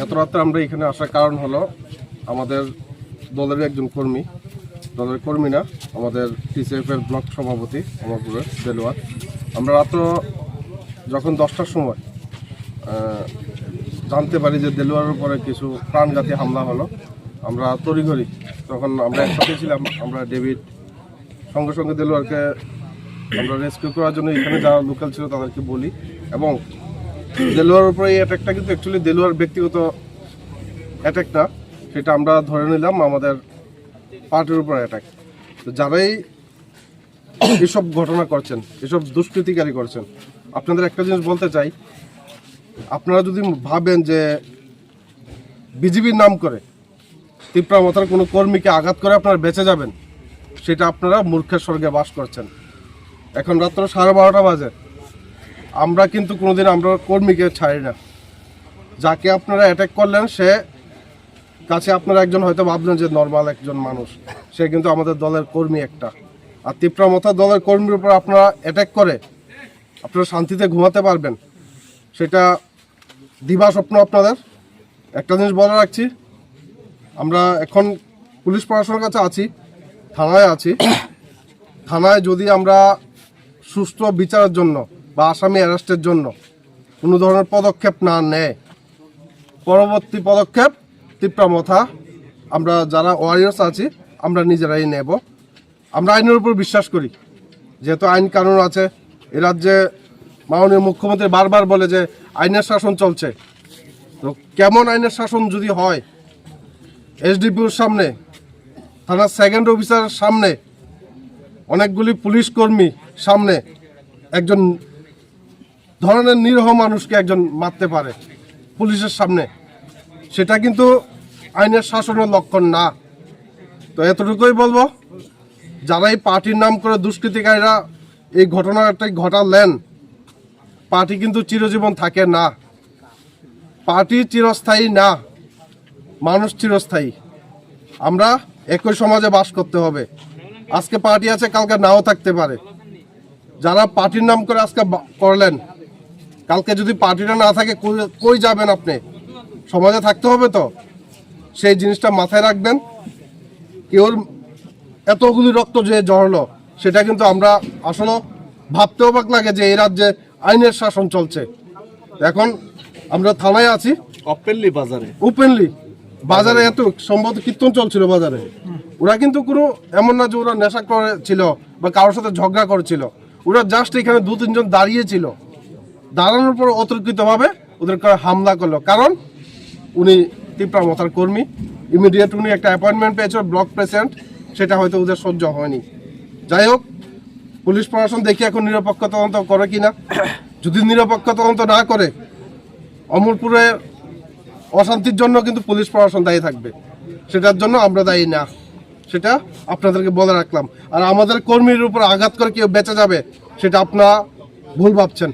এত রাত্রে আমরা এখানে আসার কারণ হলো আমাদের দলের একজন কর্মী, দলের কর্মী না, আমাদের টিসিএফের ব্লক সভাপতি অমরপুরের দেলোয়ার। আমরা রাত্র যখন 10টার সময় জানতে পারি যে দেলোয়ারের উপরে কিছু প্রাণঘাতী হামলা হলো, আমরা তড়িঘড়ি, তখন আমরা একসাথে ছিলাম, আমরা ডেভিড সঙ্গে সঙ্গে দেলোয়ারকে আমরা রেস্কিউ করার জন্য এখানে যারা লোকাল ছিল তাদেরকে বলি, এবং দেলোয়ার উপরে এই অ্যাটাকটা কিন্তু অ্যাকচুয়ালি দেলোয়ার ব্যক্তিগত অ্যাটাক না, সেটা আমরা ধরে নিলাম আমাদের পার্টির উপর অ্যাটাক। তো যারাই এসব ঘটনা করছেন, এসব দুষ্কৃতিকারী করছেন, আপনাদের একটা জিনিস বলতে চাই, আপনারা যদি ভাবেন যে বিজিবির নাম করে তীব্রামথার কোনো কর্মীকে আঘাত করে আপনারা বেঁচে যাবেন, সেটা আপনারা মূর্খের স্বর্গে বাস করছেন। এখন রাত্র 12:30 বাজে, আমরা কিন্তু কোনোদিন আমরা কর্মীকে ছাড়ি না। যাকে আপনারা অ্যাটাক করলেন সে কাছে আপনারা একজন হয়তো ভাবলেন যে নর্মাল একজন মানুষ, সে কিন্তু আমাদের দলের কর্মী একটা। আর তীব্রামথা দলের কর্মীর উপর আপনারা অ্যাটাক করে আপনারা শান্তিতে ঘুমাতে পারবেন, সেটা দিবা স্বপ্ন আপনাদের। একটা জিনিস বলে রাখছি, আমরা এখন পুলিশ প্রশাসনের কাছে আছি, থানায় আছি। থানায় যদি আমরা সুষ্ঠু বিচারের জন্য বা আসামি অ্যারেস্টের জন্য কোনো ধরনের পদক্ষেপ না নেয়, পরবর্তী পদক্ষেপ তীব্রামথা আমরা যারা ওয়ারিয়ার্স আছি আমরা নিজেরাই নেব। আমরা আইনের উপর বিশ্বাস করি, যেহেতু আইন কানুন আছে। এ রাজ্যে মাননীয় মুখ্যমন্ত্রী বারবার বলে যে আইনের শাসন চলছে। তো কেমন আইনের শাসন যদি হয়, এসডিপিওর সামনে, থানার সেকেন্ড অফিসারের সামনে, অনেকগুলি পুলিশ কর্মী সামনে একজন ধরনের নিরীহ মানুষকে একজন মারতে পারে পুলিশের সামনে, সেটা কিন্তু আইনের শাসনের লক্ষণ না। তো এতটুকুই বলবো, যারা এই পার্টির নাম করে দুষ্কৃতিকারীরা এই ঘটনাটা ঘটালেন, পার্টি কিন্তু চিরজীবন থাকে না, পার্টি চিরস্থায়ী না, মানুষ চিরস্থায়ী। আমরা একই সমাজে বাস করতে হবে। আজকে পার্টি আছে, কালকে নাও থাকতে পারে। যারা পার্টির নাম করে আজকে করলেন, কালকে যদি পার্টিটা না থাকে কই যাবেন আপনি? সমাজে থাকতে হবে তো, সেই জিনিসটা মাথায় রাখবেন। কেউর এতগুলি রক্ত যে ঝরলো, সেটা কিন্তু আমরা আসলে ভাবতেও অবাক লাগে যে এই রাজ্যে আইনের শাসন চলছে। এখন আমরা থানায় আছি, ওপেনলি বাজারে এত সম্ভবত কীর্তন চলছিল বাজারে। ওরা কিন্তু কোনো এমন না যে ওরা নেশা করেছিল বা কারোর সাথে ঝগড়া করেছিল, ওরা জাস্ট এখানে 2-3 জন দাঁড়িয়েছিল, দাঁড়ানোর পর অতর্কিতভাবে ওদের হামলা করলো। কারণ উনি তীব্রামথার কর্মী, ইমিডিয়েট উনি একটা অ্যাপয়েন্টমেন্ট পেয়েছিল ব্লক প্রেসিডেন্ট, সেটা হয়তো ওদের সহ্য হয়নি। যাই হোক, পুলিশ প্রশাসন দেখি এখন নিরপেক্ষ তদন্ত করে কিনা। যদি নিরপেক্ষ তদন্ত না করে, অমরপুরে অশান্তির জন্য কিন্তু পুলিশ প্রশাসন দায়ী থাকবে, সেটার জন্য আমরা দায়ী না, সেটা আপনাদেরকে বলে রাখলাম। আর আমাদের কর্মীর উপর আঘাত করে কেউ বেঁচে যাবে, সেটা আপনারা ভুল ভাবছেন।